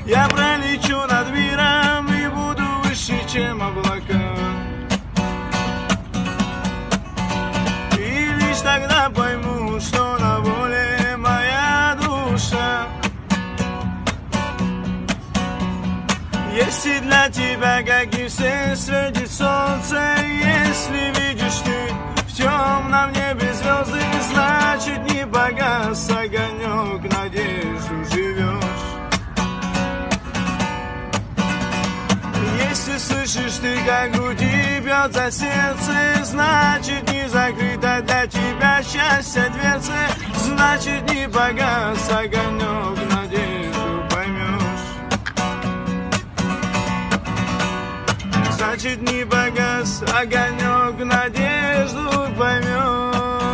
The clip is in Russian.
Я пролечу над миром и буду выше, чем облака. И лишь тогда пойму, что на воле моя душа. Если для тебя, как и все, светит солнце, если видишь ты в темном небе звезды, значит не погас огонек, надежду живешь. Если слышишь ты, как в груди бьется сердце, значит не закрыта для тебя счастье дверцы, значит не погас огонек, надежду поймешь. Значит не погас огонек, надежду поймешь.